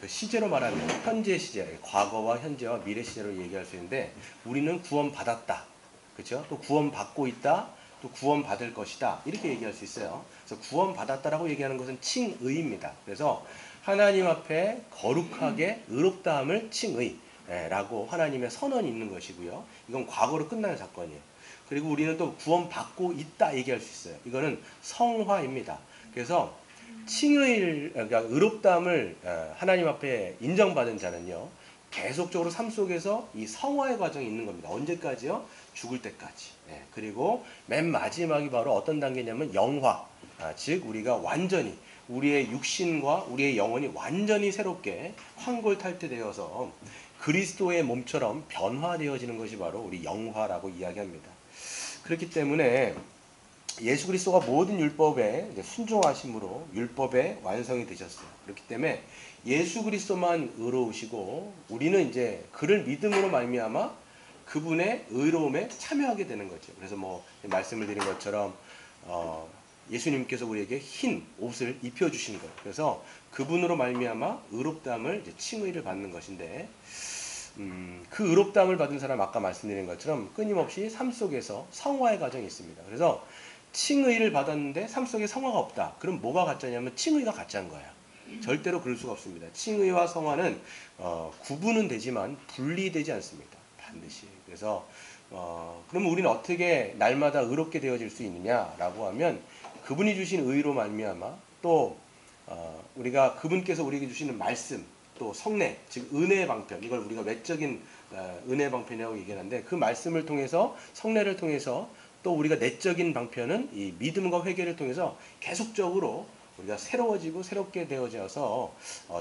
그 시제로 말하면 현재 시제, 과거와 현재와 미래 시제로 얘기할 수 있는데 우리는 구원받았다. 그렇죠? 또 구원받고 있다. 또 구원받을 것이다. 이렇게 얘기할 수 있어요. 그래서 구원받았다라고 얘기하는 것은 칭의입니다. 그래서 하나님 앞에 거룩하게 의롭다함을 칭의라고 하나님의 선언이 있는 것이고요. 이건 과거로 끝나는 사건이에요. 그리고 우리는 또 구원받고 있다 얘기할 수 있어요. 이거는 성화입니다. 그래서 칭의, 그러니까 의롭다함을 하나님 앞에 인정받은 자는요, 계속적으로 삶 속에서 이 성화의 과정이 있는 겁니다. 언제까지요? 죽을 때까지. 그리고 맨 마지막이 바로 어떤 단계냐면 영화. 즉 우리가 완전히 우리의 육신과 우리의 영혼이 완전히 새롭게 환골탈태되어서 그리스도의 몸처럼 변화되어지는 것이 바로 우리 영화라고 이야기합니다. 그렇기 때문에 예수 그리스도가 모든 율법에 순종하심으로 율법의 완성이 되셨어요. 그렇기 때문에 예수 그리스도만 의로우시고 우리는 이제 그를 믿음으로 말미암아 그분의 의로움에 참여하게 되는 거죠. 그래서 뭐 말씀을 드린 것처럼 예수님께서 우리에게 흰 옷을 입혀주신 거예요. 그래서 그분으로 말미암아 의롭다함을 이제 칭의를 받는 것인데 그 의롭다함을 받은 사람 아까 말씀드린 것처럼 끊임없이 삶 속에서 성화의 과정이 있습니다. 그래서 칭의를 받았는데 삶 속에 성화가 없다. 그럼 뭐가 가짜냐면 칭의가 가짜인 거예요. 절대로 그럴 수가 없습니다. 칭의와 성화는 구분은 되지만 분리되지 않습니다. 반드시. 그래서 그러면 우리는 어떻게 날마다 의롭게 되어질 수 있느냐라고 하면 그분이 주신 의로 말미암아 또 우리가 그분께서 우리에게 주시는 말씀 또 성례, 즉 은혜의 방편, 이걸 우리가 외적인 은혜의 방편이라고 얘기하는데 그 말씀을 통해서 성례를 통해서 또 우리가 내적인 방편은 이 믿음과 회개를 통해서 계속적으로 우리가 새로워지고 새롭게 되어져서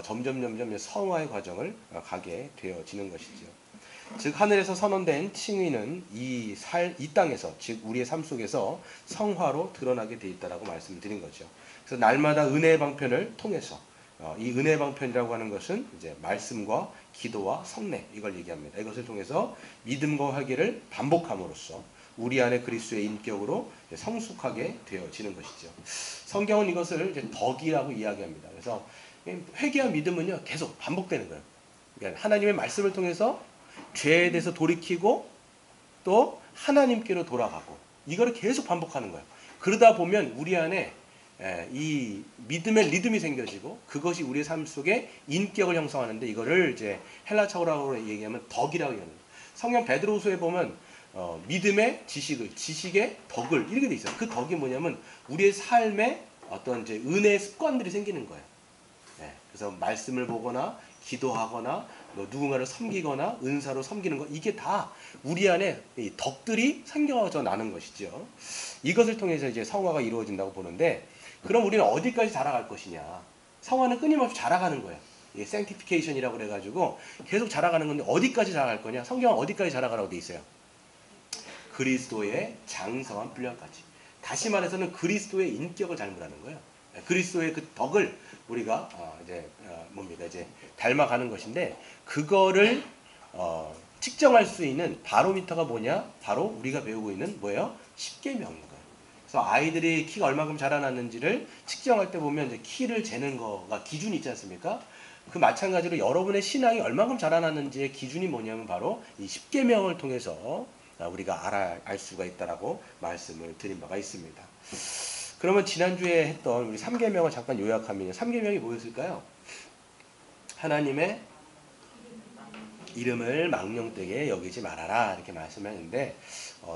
점점 성화의 과정을 가게 되어지는 것이죠. 즉 하늘에서 선언된 칭의는 이 땅에서 즉 우리의 삶 속에서 성화로 드러나게 돼 있다라고 말씀드린 거죠. 그래서 날마다 은혜의 방편을 통해서 이 은혜의 방편이라고 하는 것은 이제 말씀과 기도와 성례 이걸 얘기합니다. 이것을 통해서 믿음과 회개를 반복함으로써 우리 안에 그리스도의 인격으로 성숙하게 되어지는 것이죠. 성경은 이것을 이제 덕이라고 이야기합니다. 그래서 회개와 믿음은요 계속 반복되는 거예요. 그러니까 하나님의 말씀을 통해서 죄에 대해서 돌이키고 또 하나님께로 돌아가고 이거를 계속 반복하는 거예요. 그러다 보면 우리 안에 이 믿음의 리듬이 생겨지고 그것이 우리의 삶 속에 인격을 형성하는데 이거를 이제 헬라차어로 얘기하면 덕이라고 얘기합니다. 성경 베드로후서에 보면 믿음의 지식의 덕을 이렇게 돼 있어요. 그 덕이 뭐냐면 우리의 삶에 어떤 이제 은혜의 습관들이 생기는 거예요. 그래서 말씀을 보거나 기도하거나 누군가를 섬기거나 은사로 섬기는 것 이게 다 우리 안에 이 덕들이 생겨져 나는 것이죠. 이것을 통해서 이제 성화가 이루어진다고 보는데 그럼 우리는 어디까지 자라갈 것이냐? 성화는 끊임없이 자라가는 거예요. 이게 sanctification이라고 그래가지고 계속 자라가는 건데 어디까지 자라갈 거냐? 성경은 어디까지 자라가라고 돼 있어요? 그리스도의 장성한 분량까지. 다시 말해서는 그리스도의 인격을 닮으라는 거예요. 그리스도의 그 덕을 우리가 이제 닮아가는 것인데 그거를 측정할 수 있는 바로미터가 뭐냐? 바로 우리가 배우고 있는 뭐예요? 십계명인 거예요. 그래서 아이들이 키가 얼마큼 자라났는지를 측정할 때 보면 이제 키를 재는 거가 기준이 있지 않습니까? 그 마찬가지로 여러분의 신앙이 얼마큼 자라났는지의 기준이 뭐냐면 바로 이 십계명을 통해서 우리가 알 수가 있다라고 말씀을 드린 바가 있습니다. 그러면 지난주에 했던 우리 3계명을 잠깐 요약하면 3계명이 뭐였을까요? 하나님의 이름을 망령되게 여기지 말아라 이렇게 말씀했는데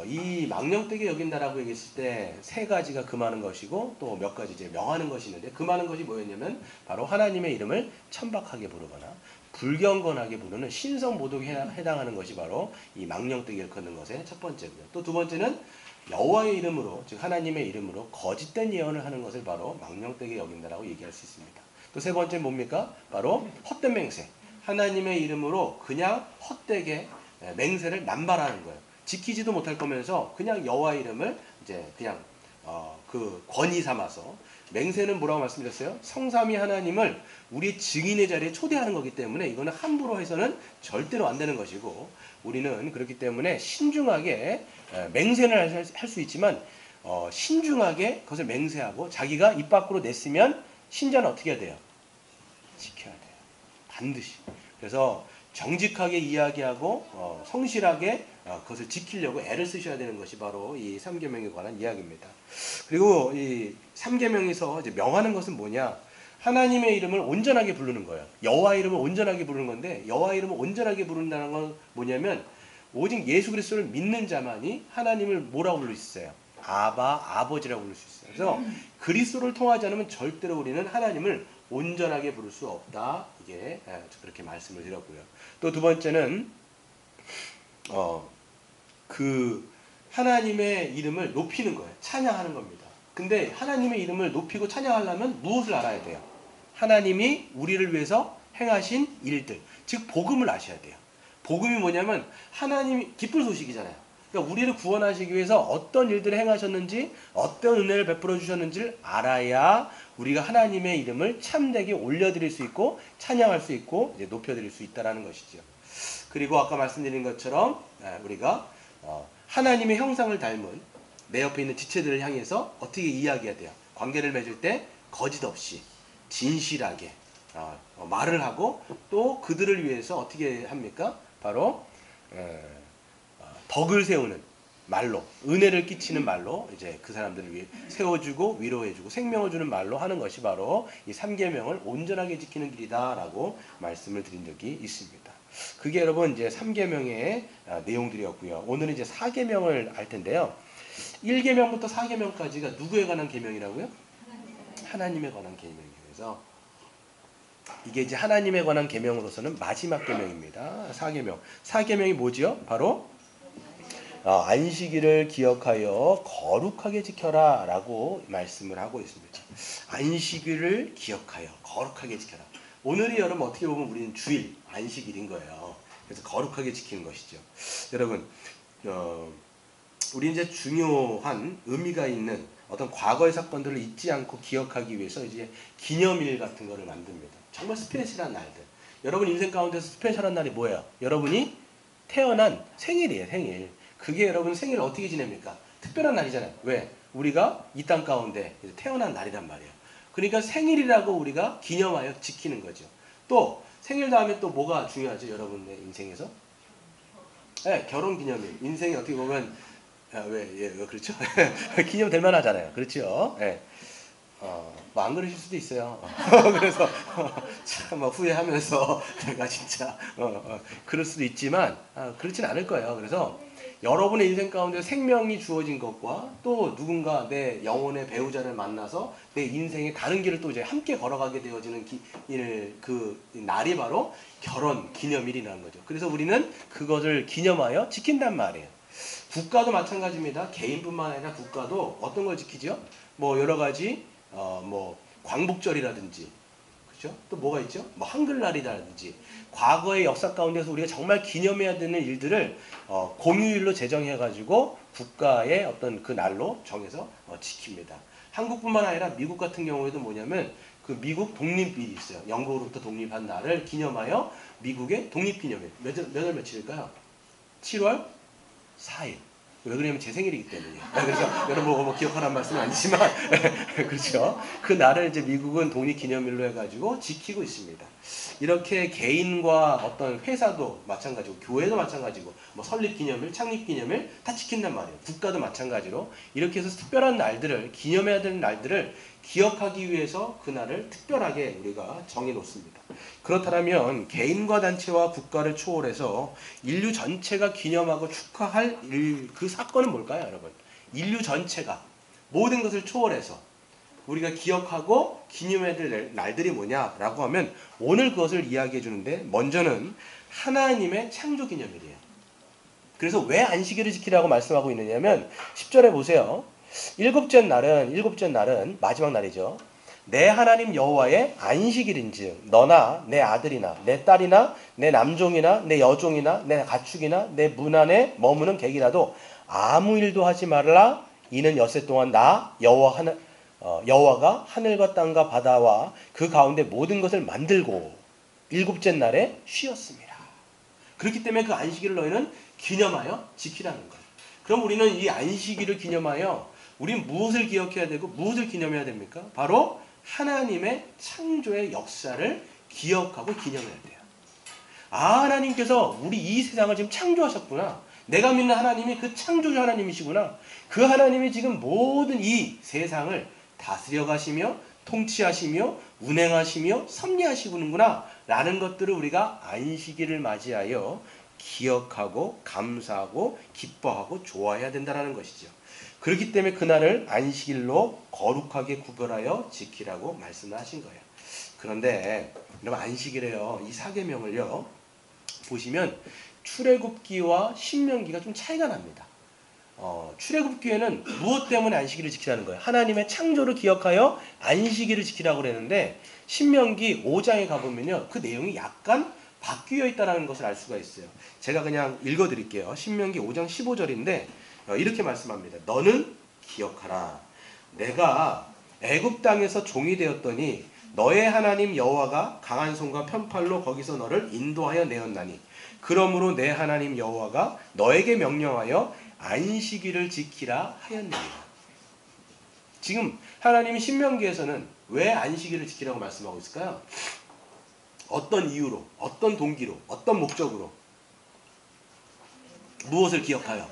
이 망령되게 여긴다라고 얘기했을 때 세 가지가 금하는 것이고 또 몇 가지 이제 명하는 것이 있는데 금하는 것이 뭐였냐면 바로 하나님의 이름을 천박하게 부르거나 불경건하게 부르는 신성모독에 해당하는 것이 바로 이 망령되게 일컫는 것의 첫 번째고요. 또 두 번째는 여호와의 이름으로 즉 하나님의 이름으로 거짓된 예언을 하는 것을 바로 망령되게 여긴다라고 얘기할 수 있습니다. 또 세 번째는 뭡니까? 바로 헛된 맹세. 하나님의 이름으로 그냥 헛되게 맹세를 남발하는 거예요. 지키지도 못할 거면서 그냥 여호와의 이름을 이제 그냥 그 권위 삼아서 맹세는 뭐라고 말씀드렸어요? 성삼위 하나님을 우리 증인의 자리에 초대하는 거기 때문에 이거는 함부로 해서는 절대로 안 되는 것이고 우리는 그렇기 때문에 신중하게 맹세는 할 수 있지만 신중하게 그것을 맹세하고 자기가 입 밖으로 냈으면 신자는 어떻게 해야 돼요? 지켜야 돼요. 반드시. 그래서 정직하게 이야기하고 성실하게 그것을 지키려고 애를 쓰셔야 되는 것이 바로 이 삼계명에 관한 이야기입니다. 그리고 이 삼계명에서 이제 명하는 것은 뭐냐? 하나님의 이름을 온전하게 부르는 거예요. 여호와 이름을 온전하게 부르는 건데, 여호와 이름을 온전하게 부른다는 건 뭐냐면 오직 예수 그리스도를 믿는 자만이 하나님을 뭐라고 부를 수 있어요? 아버지라고 부를 수 있어요. 그래서 그리스도를 통하지 않으면 절대로 우리는 하나님을 온전하게 부를 수 없다. 이게 그렇게 말씀을 드렸고요. 또 두 번째는 그 하나님의 이름을 높이는 거예요. 찬양하는 겁니다. 근데 하나님의 이름을 높이고 찬양하려면 무엇을 알아야 돼요? 하나님이 우리를 위해서 행하신 일들, 즉 복음을 아셔야 돼요. 복음이 뭐냐면 하나님이 기쁜 소식이잖아요. 그러니까 우리를 구원하시기 위해서 어떤 일들을 행하셨는지, 어떤 은혜를 베풀어 주셨는지를 알아야 우리가 하나님의 이름을 참되게 올려드릴 수 있고 찬양할 수 있고 이제 높여드릴 수 있다는 것이죠. 그리고 아까 말씀드린 것처럼 우리가 하나님의 형상을 닮은 내 옆에 있는 지체들을 향해서 어떻게 이야기해야 돼요? 관계를 맺을 때 거짓 없이 진실하게 말을 하고 또 그들을 위해서 어떻게 합니까? 바로 덕을 세우는 말로, 은혜를 끼치는 말로 이제 그 사람들을 위해 세워주고 위로해주고 생명을 주는 말로 하는 것이 바로 이 삼계명을 온전하게 지키는 길이다라고 말씀을 드린 적이 있습니다. 그게 여러분 이제 삼계명의 내용들이었고요. 오늘은 이제 사계명을 알 텐데요. 1계명부터 4계명까지가 누구에 관한 계명이라고요? 하나님에 관한 계명이에요. 그래서 이게 이제 하나님에 관한 계명으로서는 마지막 계명입니다. 4계명. 4계명이 뭐지요? 바로 안식일을 기억하여 거룩하게 지켜라 라고 말씀을 하고 있습니다. 안식일을 기억하여 거룩하게 지켜라. 오늘이 여러분 어떻게 보면 우리는 주일, 안식일인 거예요. 그래서 거룩하게 지키는 것이죠. 여러분 우리 이제 중요한 의미가 있는 어떤 과거의 사건들을 잊지 않고 기억하기 위해서 이제 기념일 같은 거를 만듭니다. 정말 스페셜한 날들. 여러분 인생 가운데서 스페셜한 날이 뭐예요? 여러분이 태어난 생일이에요, 생일. 그게 여러분 생일을 어떻게 지냅니까? 특별한 날이잖아요. 왜? 우리가 이 땅 가운데 태어난 날이란 말이에요. 그러니까 생일이라고 우리가 기념하여 지키는 거죠. 또 생일 다음에 또 뭐가 중요하죠? 여러분의 인생에서? 네, 결혼기념일. 인생이 어떻게 보면 그렇죠? 기념될 만하잖아요. 그렇죠? 네. 뭐 안 그러실 수도 있어요. 그래서 참 후회하면서 내가 진짜 그럴 수도 있지만 그렇진 않을 거예요. 그래서 여러분의 인생 가운데 생명이 주어진 것과 또 누군가 내 영혼의 배우자를 만나서 내 인생의 다른 길을 또 이제 함께 걸어가게 되어지는 그 날이 바로 결혼 기념일이라는 거죠. 그래서 우리는 그것을 기념하여 지킨단 말이에요. 국가도 마찬가지입니다. 개인뿐만 아니라 국가도 어떤 걸 지키죠? 뭐 여러 가지 뭐 광복절이라든지 그렇죠? 또 뭐가 있죠? 뭐 한글날이라든지 과거의 역사 가운데서 우리가 정말 기념해야 되는 일들을 공휴일로 제정해가지고 국가의 어떤 그 날로 정해서 지킵니다. 한국뿐만 아니라 미국 같은 경우에도 뭐냐면 그 미국 독립일이 있어요. 영국으로부터 독립한 날을 기념하여 미국의 독립기념일 몇 월 며칠일까요? 7월 4일. 왜 그러냐면 제 생일이기 때문이에요. 그래서 여러분 뭐 기억하라는 말씀은 아니지만 그렇죠. 그 날을 이제 미국은 독립기념일로 해가지고 지키고 있습니다. 이렇게 개인과 어떤 회사도 마찬가지고 교회도 마찬가지고 뭐 설립기념일, 창립기념일 다 지킨단 말이에요. 국가도 마찬가지로 이렇게 해서 특별한 날들을 기념해야 되는 날들을 기억하기 위해서 그 날을 특별하게 우리가 정해놓습니다. 그렇다면 개인과 단체와 국가를 초월해서 인류 전체가 기념하고 축하할 그 사건은 뭘까요, 여러분? 인류 전체가 모든 것을 초월해서 우리가 기억하고 기념해야 될 날들이 뭐냐라고 하면 오늘 그것을 이야기해 주는데 먼저는 하나님의 창조 기념일이에요. 그래서 왜 안식일을 지키라고 말씀하고 있느냐면 10절에 보세요. 일곱째 날은 마지막 날이죠. 내 하나님 여호와의 안식일인즉 너나 내 아들이나 내 딸이나 내 남종이나 내 여종이나 내 가축이나 내 문 안에 머무는 객이라도 아무 일도 하지 말라. 이는 엿새 동안 나 여호와가 하늘과 땅과 바다와 그 가운데 모든 것을 만들고 일곱째 날에 쉬었습니다. 그렇기 때문에 그 안식일을 너희는 기념하여 지키라는 거예요. 그럼 우리는 이 안식일을 기념하여 우리는 무엇을 기억해야 되고 무엇을 기념해야 됩니까? 바로 하나님의 창조의 역사를 기억하고 기념해야 돼요. 아, 하나님께서 우리 이 세상을 지금 창조하셨구나. 내가 믿는 하나님이 그 창조주 하나님이시구나. 그 하나님이 지금 모든 이 세상을 다스려 가시며 통치하시며 운행하시며 섭리하시는구나 라는 것들을 우리가 안식일을 맞이하여 기억하고 감사하고 기뻐하고 좋아해야 된다는 것이죠. 그렇기 때문에 그날을 안식일로 거룩하게 구별하여 지키라고 말씀을 하신 거예요. 그런데 여러분, 안식일에요, 이 사계명을요 보시면 출애굽기와 신명기가 좀 차이가 납니다. 출애굽기에는 무엇 때문에 안식일을 지키라는 거예요? 하나님의 창조를 기억하여 안식일을 지키라고 그랬는데, 신명기 5장에 가보면요 그 내용이 약간 바뀌어 있다는 것을 알 수가 있어요. 제가 그냥 읽어드릴게요. 신명기 5장 15절인데 이렇게 말씀합니다. 너는 기억하라. 내가 애굽 땅에서 종이 되었더니 너의 하나님 여호와가 강한 손과 편팔로 거기서 너를 인도하여 내었나니 그러므로 내 하나님 여호와가 너에게 명령하여 안식일을 지키라 하였느니라. 지금 하나님이 신명기에서는 왜 안식일을 지키라고 말씀하고 있을까요? 어떤 이유로, 어떤 동기로, 어떤 목적으로? 무엇을 기억하여?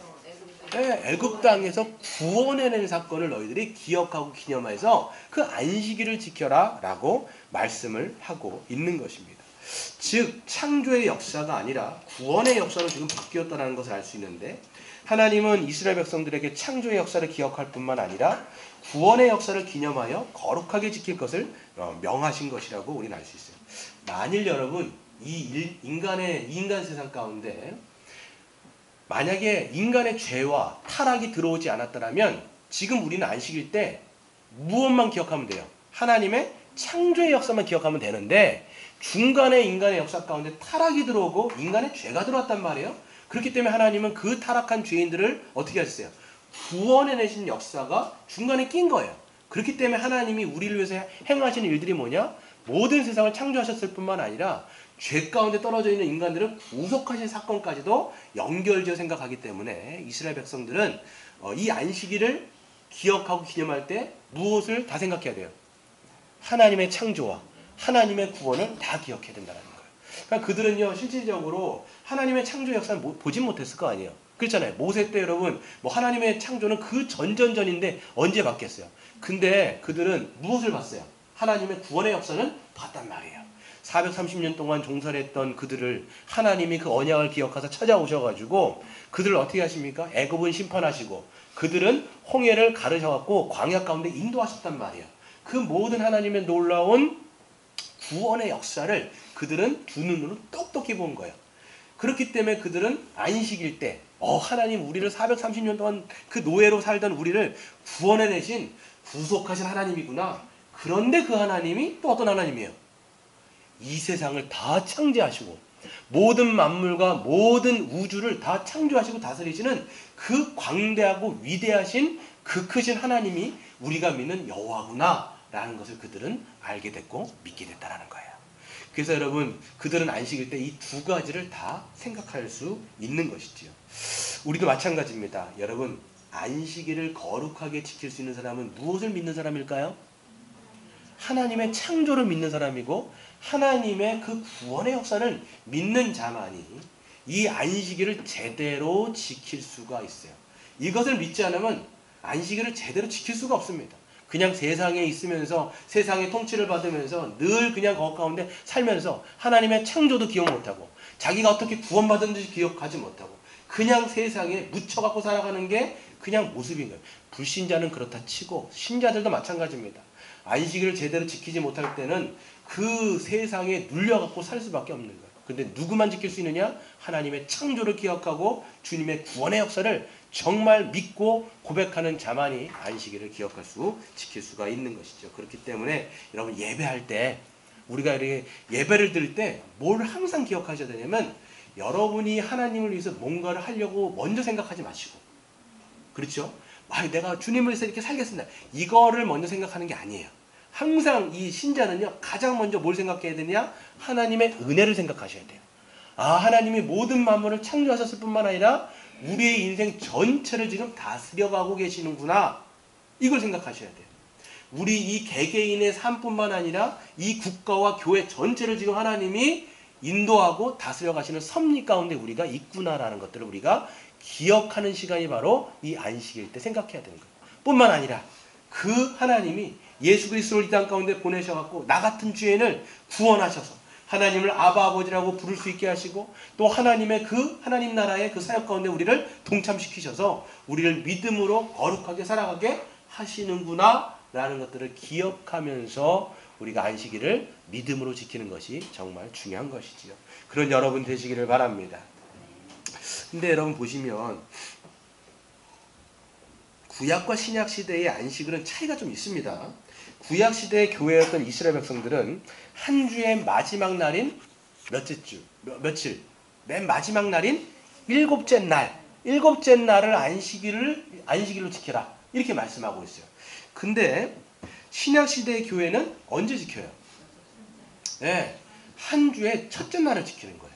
애굽 땅에서 구원해낸 사건을 너희들이 기억하고 기념해서 그 안식일을 지켜라 라고 말씀을 하고 있는 것입니다. 즉 창조의 역사가 아니라 구원의 역사로 지금 바뀌었다는 것을 알 수 있는데, 하나님은 이스라엘 백성들에게 창조의 역사를 기억할 뿐만 아니라 구원의 역사를 기념하여 거룩하게 지킬 것을 명하신 것이라고 우리는 알 수 있어요. 만일 여러분 이 인간 세상 가운데 만약에 인간의 죄와 타락이 들어오지 않았더라면 지금 우리는 안식일 때 무엇만 기억하면 돼요? 하나님의 창조의 역사만 기억하면 되는데, 중간에 인간의 역사 가운데 타락이 들어오고 인간의 죄가 들어왔단 말이에요. 그렇기 때문에 하나님은 그 타락한 죄인들을 어떻게 하셨어요? 구원해내신 역사가 중간에 낀 거예요. 그렇기 때문에 하나님이 우리를 위해서 행하시는 일들이 뭐냐? 모든 세상을 창조하셨을 뿐만 아니라 죄 가운데 떨어져 있는 인간들을 구속하신 사건까지도 연결지어 생각하기 때문에 이스라엘 백성들은 이 안식일을 기억하고 기념할 때 무엇을 다 생각해야 돼요? 하나님의 창조와 하나님의 구원을 다 기억해야 된다는 거예요. 그러니까 그들은요 실질적으로 하나님의 창조 역사를 보진 못했을 거 아니에요. 그렇잖아요. 모세 때 여러분 하나님의 창조는 그 전전전인데 언제 봤겠어요. 근데 그들은 무엇을 봤어요? 하나님의 구원의 역사는 봤단 말이에요. 430년 동안 종살이 했던 그들을 하나님이 그 언약을 기억하사 찾아오셔가지고 그들을 어떻게 하십니까? 애굽은 심판하시고 그들은 홍해를 가르셔갖고 광야 가운데 인도하셨단 말이에요. 그 모든 하나님의 놀라운 구원의 역사를 그들은 두 눈으로 똑똑히 본 거예요. 그렇기 때문에 그들은 안식일 때 하나님 우리를 430년 동안 그 노예로 살던 우리를 구원해내신 구속하신 하나님이구나. 그런데 그 하나님이 또 어떤 하나님이에요? 이 세상을 다 창조하시고 모든 만물과 모든 우주를 다 창조하시고 다스리시는 그 광대하고 위대하신 그 크신 하나님이 우리가 믿는 여호와구나 라는 것을 그들은 알게 됐고 믿게 됐다는 거예요. 그래서 여러분 그들은 안식일 때 이 두 가지를 다 생각할 수 있는 것이지요. 우리도 마찬가지입니다. 여러분 안식일을 거룩하게 지킬 수 있는 사람은 무엇을 믿는 사람일까요? 하나님의 창조를 믿는 사람이고 하나님의 그 구원의 역사를 믿는 자만이 이 안식일을 제대로 지킬 수가 있어요. 이것을 믿지 않으면 안식일을 제대로 지킬 수가 없습니다. 그냥 세상에 있으면서 세상의 통치를 받으면서 늘 그냥 거 가운데 살면서 하나님의 창조도 기억 못하고 자기가 어떻게 구원받은지 기억하지 못하고 그냥 세상에 묻혀갖고 살아가는 게 그냥 모습인 거예요. 불신자는 그렇다 치고 신자들도 마찬가지입니다. 안식일을 제대로 지키지 못할 때는 그 세상에 눌려갖고 살 수밖에 없는 거예요. 근데 누구만 지킬 수 있느냐? 하나님의 창조를 기억하고 주님의 구원의 역사를 정말 믿고 고백하는 자만이 안식일을 기억할 수, 지킬 수가 있는 것이죠. 그렇기 때문에 여러분 예배할 때 우리가 이렇게 예배를 드릴 때 뭘 항상 기억하셔야 되냐면 여러분이 하나님을 위해서 뭔가를 하려고 먼저 생각하지 마시고, 그렇죠? 내가 주님을 위해서 이렇게 살겠습니다. 이거를 먼저 생각하는 게 아니에요. 항상 이 신자는요 가장 먼저 뭘 생각해야 되냐? 하나님의 은혜를 생각하셔야 돼요. 하나님이 모든 만물을 창조하셨을 뿐만 아니라 우리의 인생 전체를 지금 다스려가고 계시는구나. 이걸 생각하셔야 돼요. 우리 이 개개인의 삶뿐만 아니라 이 국가와 교회 전체를 지금 하나님이 인도하고 다스려 가시는 섭리 가운데 우리가 있구나라는 것들을 우리가 기억하는 시간이 바로 이 안식일 때 생각해야 되는 거예요. 뿐만 아니라 그 하나님이 예수 그리스도를 이 땅 가운데 보내셔갖고 나 같은 죄인을 구원하셔서 하나님을 아바 아버지라고 부를 수 있게 하시고 또 하나님의 그 하나님 나라의 그 사역 가운데 우리를 동참시키셔서 우리를 믿음으로 거룩하게 살아가게 하시는구나 라는 것들을 기억하면서 우리가 안식일을 믿음으로 지키는 것이 정말 중요한 것이지요. 그런 여러분 되시기를 바랍니다. 근데 여러분 보시면 구약과 신약 시대의 안식일은 차이가 좀 있습니다. 구약 시대의 교회였던 이스라엘 백성들은 한 주의 마지막 날인 며칠 맨 마지막 날인 일곱째 날을 안식일로 지켜라 이렇게 말씀하고 있어요. 근데 신약 시대의 교회는 언제 지켜요? 네, 한 주의 첫째 날을 지키는 거예요.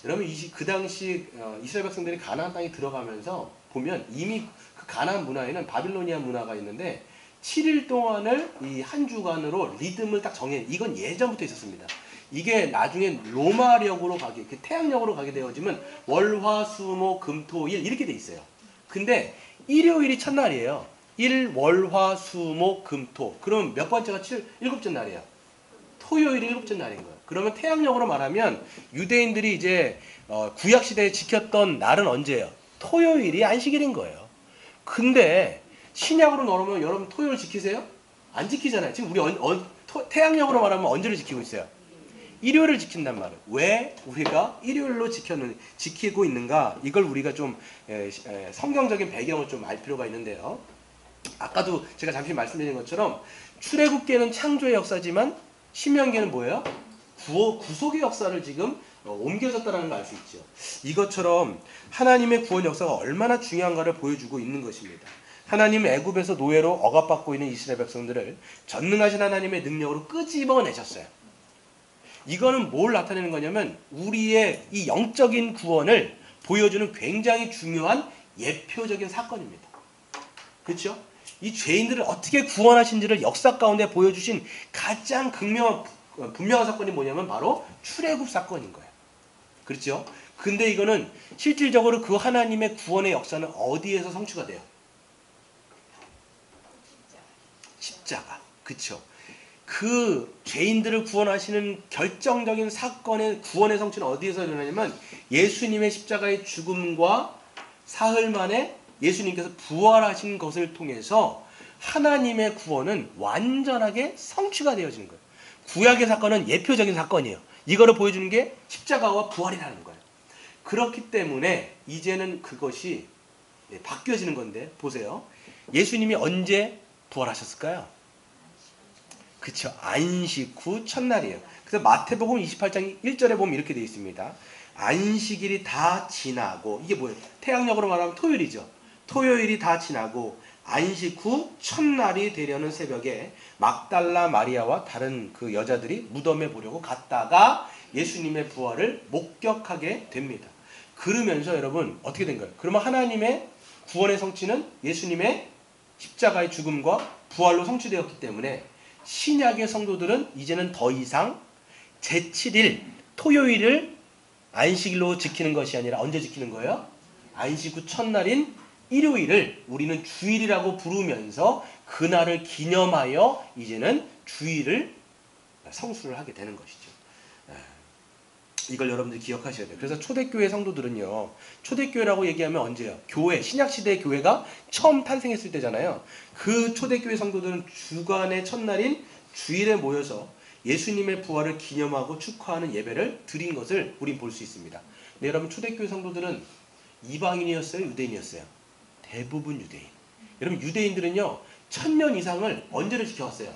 여러분 그 당시 이스라엘 백성들이 가나안 땅에 들어가면서 보면 이미 그 가나안 문화에는 바빌로니아 문화가 있는데 7일 동안을 이 한 주간으로 리듬을 딱 정해. 이건 예전부터 있었습니다. 이게 나중에 로마력으로 가게, 태양력으로 가게 되어지면 월화수목금토일 이렇게 돼 있어요. 근데 일요일이 첫날이에요. 월화수목금토. 그러면 몇 번째가 일곱째 날이에요? 토요일이 일곱째 날인 거예요. 그러면 태양력으로 말하면 유대인들이 이제 구약 시대에 지켰던 날은 언제예요? 토요일이 안식일인 거예요. 근데 신약으로 넣으면 여러분 토요일 지키세요? 안 지키잖아요. 지금 우리 태양력으로 말하면 언제를 지키고 있어요? 일요일을 지킨단 말이에요. 왜 우리가 일요일로 지키고 있는가? 이걸 우리가 좀 성경적인 배경을 좀 알 필요가 있는데요. 아까도 제가 잠시 말씀드린 것처럼 출애굽기에는 창조의 역사지만 신명기에는 뭐예요? 구속의 역사를 지금 옮겨졌다는 걸 알 수 있죠. 이것처럼 하나님의 구원 역사가 얼마나 중요한가를 보여주고 있는 것입니다. 하나님 애굽에서 노예로 억압받고 있는 이스라엘 백성들을 전능하신 하나님의 능력으로 끄집어내셨어요. 이거는 뭘 나타내는 거냐면 우리의 이 영적인 구원을 보여주는 굉장히 중요한 예표적인 사건입니다. 그렇죠? 이 죄인들을 어떻게 구원하신지를 역사 가운데 보여주신 가장 분명한 사건이 뭐냐면 바로 출애굽 사건인 거예요. 그렇죠? 근데 이거는 실질적으로 그 하나님의 구원의 역사는 어디에서 성취가 돼요? 십자가. 그쵸? 그 죄인들을 구원하시는 결정적인 사건의 구원의 성취는 어디에서 일어나냐면 예수님의 십자가의 죽음과 사흘 만에 예수님께서 부활하신 것을 통해서 하나님의 구원은 완전하게 성취가 되어지는 거예요. 구약의 사건은 예표적인 사건이에요. 이거를 보여주는 게 십자가와 부활이라는 거예요. 그렇기 때문에 이제는 그것이 바뀌어지는 건데 보세요. 예수님이 언제 부활하셨을까요? 그쵸. 안식 후 첫날이에요. 그래서 마태복음 28장 1절에 보면 이렇게 되어 있습니다. 안식일이 다 지나고 이게 뭐예요? 태양력으로 말하면 토요일이죠. 토요일이 다 지나고 안식 후 첫날이 되려는 새벽에 막달라 마리아와 다른 그 여자들이 무덤에 보려고 갔다가 예수님의 부활을 목격하게 됩니다. 그러면서 여러분 어떻게 된 거예요? 그러면 하나님의 구원의 성취는 예수님의 십자가의 죽음과 부활로 성취되었기 때문에 신약의 성도들은 이제는 더 이상 제7일 토요일을 안식일로 지키는 것이 아니라 언제 지키는 거예요? 안식 후 첫날인 일요일을 우리는 주일이라고 부르면서 그날을 기념하여 이제는 주일을 성수를 하게 되는 것이죠. 이걸 여러분들이 기억하셔야 돼요. 그래서 초대교회 성도들은요. 초대교회라고 얘기하면 언제요? 교회, 신약시대의 교회가 처음 탄생했을 때잖아요. 그 초대교회 성도들은 주간의 첫날인 주일에 모여서 예수님의 부활을 기념하고 축하하는 예배를 드린 것을 우린 볼 수 있습니다. 네, 여러분 초대교회 성도들은 이방인이었어요? 유대인이었어요? 대부분 유대인. 여러분 유대인들은요. 1000년 이상을 언제를 지켜왔어요?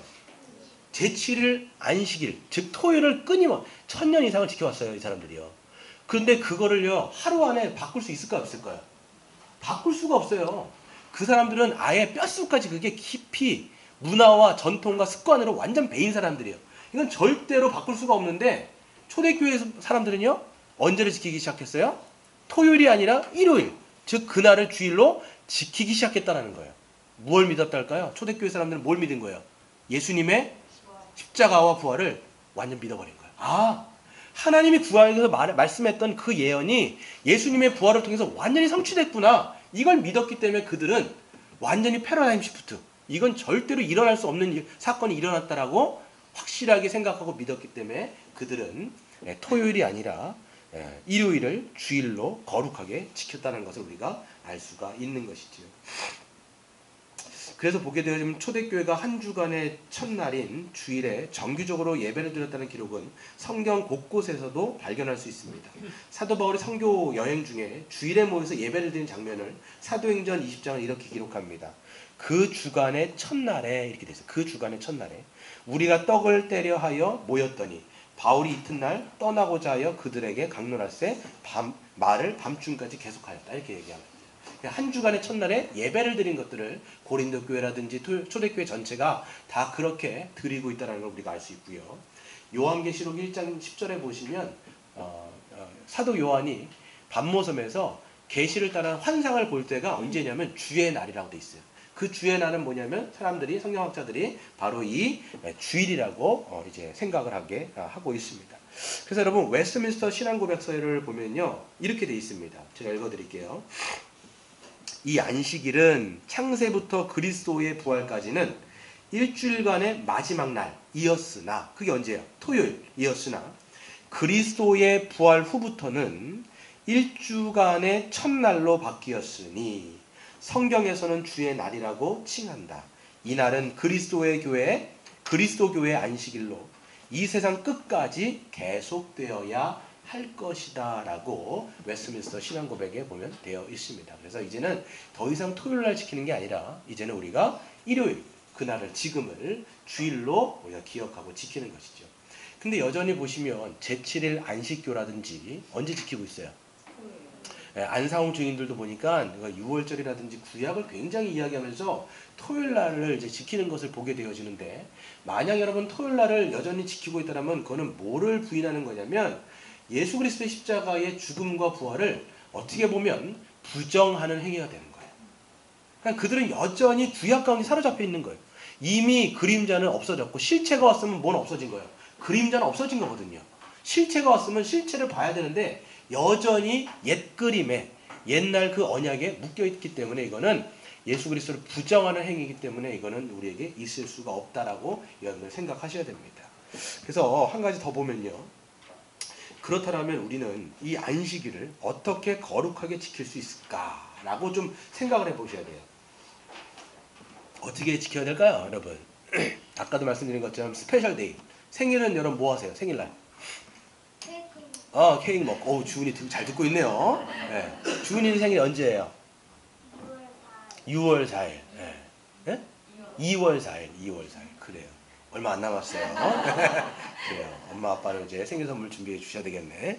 제7일 안식일, 즉 토요일을 끊임없이 1000년 이상을 지켜왔어요. 이 사람들이요. 그런데 그거를요. 하루 안에 바꿀 수 있을까요? 없을까요? 바꿀 수가 없어요. 그 사람들은 아예 뼛속까지 그게 깊이 문화와 전통과 습관으로 완전 배인 사람들이에요. 이건 절대로 바꿀 수가 없는데 초대교회 사람들은요. 언제를 지키기 시작했어요? 토요일이 아니라 일요일, 즉 그날을 주일로 지키기 시작했다는 거예요. 뭘 믿었달까요? 초대교회 사람들은 뭘 믿은 거예요? 예수님의 십자가와 부활을 완전 믿어버린 거예요. 아, 하나님이 구약에서 말씀했던 그 예언이 예수님의 부활을 통해서 완전히 성취됐구나. 이걸 믿었기 때문에 그들은 완전히 패러다임 시프트. 이건 절대로 일어날 수 없는 사건이 일어났다라고 확실하게 생각하고 믿었기 때문에 그들은 토요일이 아니라 일요일을 주일로 거룩하게 지켰다는 것을 우리가 알 수가 있는 것이지요. 그래서 보게 되면 초대교회가 한 주간의 첫날인 주일에 정기적으로 예배를 드렸다는 기록은 성경 곳곳에서도 발견할 수 있습니다. 사도 바울이 선교 여행 중에 주일에 모여서 예배를 드린 장면을 사도행전 20장은 이렇게 기록합니다. 그 주간의 첫날에 이렇게 돼서 그 주간의 첫날에 우리가 떡을 떼려 하여 모였더니 바울이 이튿날 떠나고자 하여 그들에게 강론할세 말을 밤중까지 계속하였다. 이렇게 얘기합니다. 한 주간의 첫날에 예배를 드린 것들을 고린도 교회라든지 초대교회 전체가 다 그렇게 드리고 있다는 걸 우리가 알 수 있고요. 요한계시록 1장 10절에 보시면 사도 요한이 밤모섬에서 계시를 따라 환상을 볼 때가 언제냐면 주의 날이라고 돼 있어요. 그 주의 날은 뭐냐면 사람들이 성경학자들이 바로 이 주일이라고 이제 생각을 하고 있습니다. 그래서 여러분 웨스트민스터 신앙고백서를 보면요 이렇게 돼 있습니다. 제가 읽어드릴게요. 이 안식일은 창세부터 그리스도의 부활까지는 일주일간의 마지막 날이었으나 그게 언제예요? 토요일이었으나 그리스도의 부활 후부터는 일주간의 첫날로 바뀌었으니 성경에서는 주의 날이라고 칭한다. 이 날은 그리스도의 교회, 그리스도 교회의 안식일로 이 세상 끝까지 계속되어야 할 것이다 라고 웨스트민스터 신앙고백에 보면 되어 있습니다. 그래서 이제는 더 이상 토요일날 지키는 게 아니라 이제는 우리가 일요일 그날을 지금을 주일로 우리가 기억하고 지키는 것이죠. 근데 여전히 보시면 제7일 안식교라든지 언제 지키고 있어요? 안사홍 주인들도 보니까 6월절이라든지 구약을 굉장히 이야기하면서 토요일날을 이제 지키는 것을 보게 되어지는데 만약 여러분 토요일날을 여전히 지키고 있다면 그거는 뭐를 부인하는 거냐면 예수 그리스도의 십자가의 죽음과 부활을 어떻게 보면 부정하는 행위가 되는 거예요. 그러니까 그들은 여전히 구약 가운데 사로잡혀 있는 거예요. 이미 그림자는 없어졌고 실체가 왔으면 뭐는 없어진 거예요. 그림자는 없어진 거거든요. 실체가 왔으면 실체를 봐야 되는데 여전히 옛 그림에 옛날 그 언약에 묶여있기 때문에 이거는 예수 그리스도를 부정하는 행위이기 때문에 이거는 우리에게 있을 수가 없다라고 여러분들 생각하셔야 됩니다. 그래서 한 가지 더 보면요. 그렇다면 우리는 이 안식일을 어떻게 거룩하게 지킬 수 있을까라고 좀 생각을 해보셔야 돼요. 어떻게 지켜야 될까요, 여러분? 아까도 말씀드린 것처럼 스페셜 데이. 생일은 여러분 뭐 하세요? 생일날? 케이크 먹고. 주은이 잘 듣고 있네요. 네. 주은이 생일이 언제예요? 6월 4일. 네. 네? 2월 4일. 그래요. 얼마 안 남았어요. 그래요. 엄마 아빠는 이제 생일 선물 준비해 주셔야 되겠네.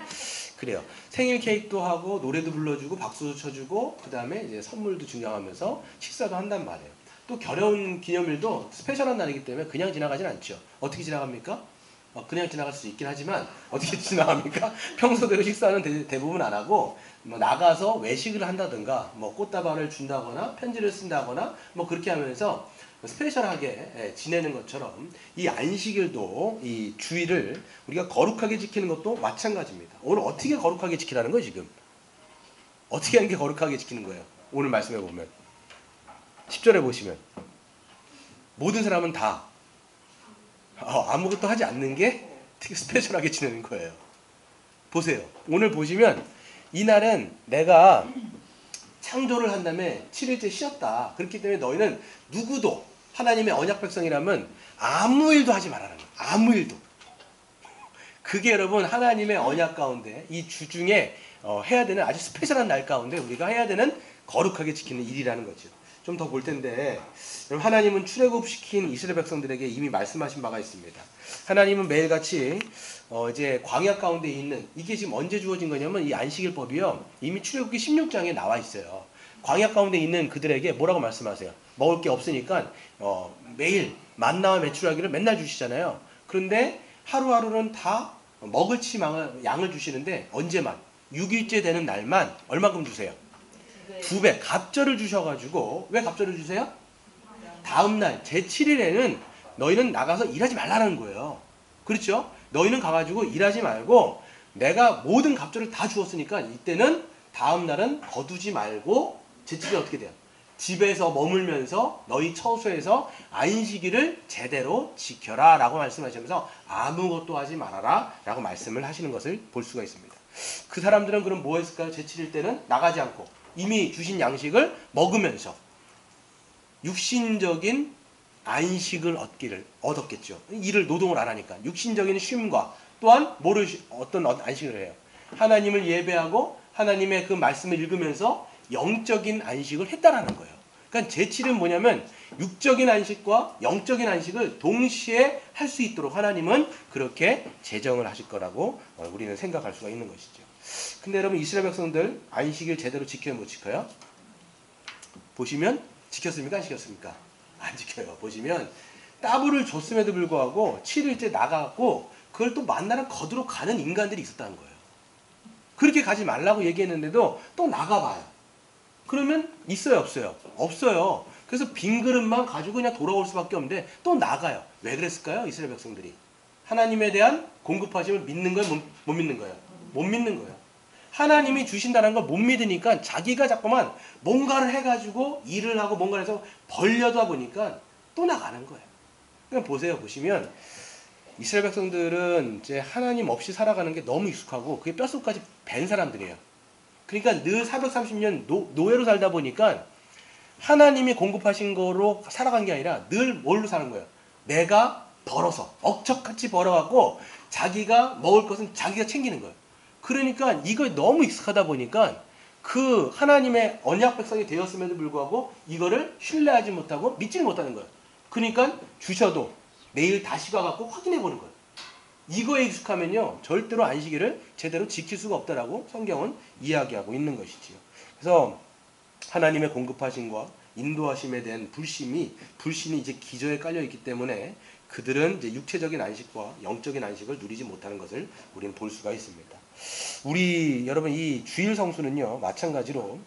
그래요. 생일 케이크도 하고 노래도 불러주고 박수도 쳐주고 그 다음에 이제 선물도 증정하면서 식사도 한단 말이에요. 또 결혼 기념일도 스페셜한 날이기 때문에 그냥 지나가진 않죠. 어떻게 지나갑니까? 그냥 지나갈 수 있긴 하지만 어떻게 지나갑니까? 평소대로 식사는 대부분 안 하고 뭐 나가서 외식을 한다든가 뭐 꽃다발을 준다거나 편지를 쓴다거나 뭐 그렇게 하면서 스페셜하게 지내는 것처럼 이 안식일도 이 주일을 우리가 거룩하게 지키는 것도 마찬가지입니다. 오늘 어떻게 거룩하게 지키라는 거예요 지금? 어떻게 하는 게 거룩하게 지키는 거예요? 오늘 말씀해 보면 10절에 보시면 모든 사람은 다 아무것도 하지 않는 게 되게 스페셜하게 지내는 거예요. 보세요. 오늘 보시면 이날은 내가 창조를 한 다음에 7일째 쉬었다. 그렇기 때문에 너희는 누구도 하나님의 언약 백성이라면 아무 일도 하지 말라는 거예요. 아무 일도. 그게 여러분 하나님의 언약 가운데 이 주 중에 해야 되는 아주 스페셜한 날 가운데 우리가 해야 되는 거룩하게 지키는 일이라는 거죠. 좀 더 볼 텐데 하나님은 출애굽시킨 이스라엘 백성들에게 이미 말씀하신 바가 있습니다. 하나님은 매일같이 이제 광야 가운데 있는 이게 지금 언제 주어진 거냐면 이 안식일법이요 이미 출애굽기 16장에 나와 있어요. 광야 가운데 있는 그들에게 뭐라고 말씀하세요? 먹을 게 없으니까 매일 만나와 메추라기를 맨날 주시잖아요. 그런데 하루하루는 다 먹을 양을 주시는데 언제만 6일째 되는 날만 얼마큼 주세요? 2배 갑절을 주셔가지고 왜 갑절을 주세요? 다음날 제7일에는 너희는 나가서 일하지 말라는 거예요. 그렇죠? 너희는 가가지고 일하지 말고 내가 모든 갑절을 다 주었으니까 이때는 다음 날은 거두지 말고 제7일 어떻게 돼요? 집에서 머물면서 너희 처소에서 안식일을 제대로 지켜라 라고 말씀하시면서 아무것도 하지 말아라 라고 말씀을 하시는 것을 볼 수가 있습니다. 그 사람들은 그럼 뭐 했을까요? 제7일 때는 나가지 않고 이미 주신 양식을 먹으면서 육신적인 안식을 얻었겠죠. 일을 노동을 안 하니까 육신적인 쉼과 또한 어떤 안식을 해요. 하나님을 예배하고 하나님의 그 말씀을 읽으면서 영적인 안식을 했다라는 거예요. 그러니까 제7은 뭐냐면 육적인 안식과 영적인 안식을 동시에 할 수 있도록 하나님은 그렇게 제정을 하실 거라고 우리는 생각할 수가 있는 것이죠. 근데 여러분 이스라엘 백성들 안식일 제대로 지켜요 못 지켜요? 보시면 지켰습니까? 안 지켰습니까? 안 지켜요. 보시면 따블을 줬음에도 불구하고 7일째 나가고 그걸 또 만나러 거두러 가는 인간들이 있었다는 거예요. 그렇게 가지 말라고 얘기했는데도 또 나가봐요. 그러면 있어요 없어요? 없어요. 그래서 빈 그릇만 가지고 그냥 돌아올 수밖에 없는데 또 나가요. 왜 그랬을까요? 이스라엘 백성들이. 하나님에 대한 공급하심을 믿는 거예요? 못 믿는 거예요? 못 믿는 거예요. 하나님이 주신다는 걸 못 믿으니까 자기가 자꾸만 뭔가를 해가지고 일을 하고 뭔가를 해서 벌려다 보니까 또 나가는 거예요. 그냥 보세요. 보시면 이스라엘 백성들은 이제 하나님 없이 살아가는 게 너무 익숙하고 그게 뼛속까지 밴 사람들이에요. 그러니까 늘 430년 노예로 살다 보니까 하나님이 공급하신 거로 살아간 게 아니라 늘 뭘로 사는 거예요? 내가 벌어서 억척같이 벌어갖고 자기가 먹을 것은 자기가 챙기는 거예요. 그러니까 이거에 너무 익숙하다 보니까 그 하나님의 언약 백성이 되었음에도 불구하고 이거를 신뢰하지 못하고 믿지를 못하는 거예요. 그러니까 주셔도 내일 다시 가갖고 확인해 보는 거예요. 이거에 익숙하면요 절대로 안식일을 제대로 지킬 수가 없다라고 성경은 이야기하고 있는 것이지요. 그래서 하나님의 공급하심과 인도하심에 대한 불신이 이제 기저에 깔려 있기 때문에 그들은 이제 육체적인 안식과 영적인 안식을 누리지 못하는 것을 우리는 볼 수가 있습니다. 우리 여러분 이 주일 성수는요 마찬가지로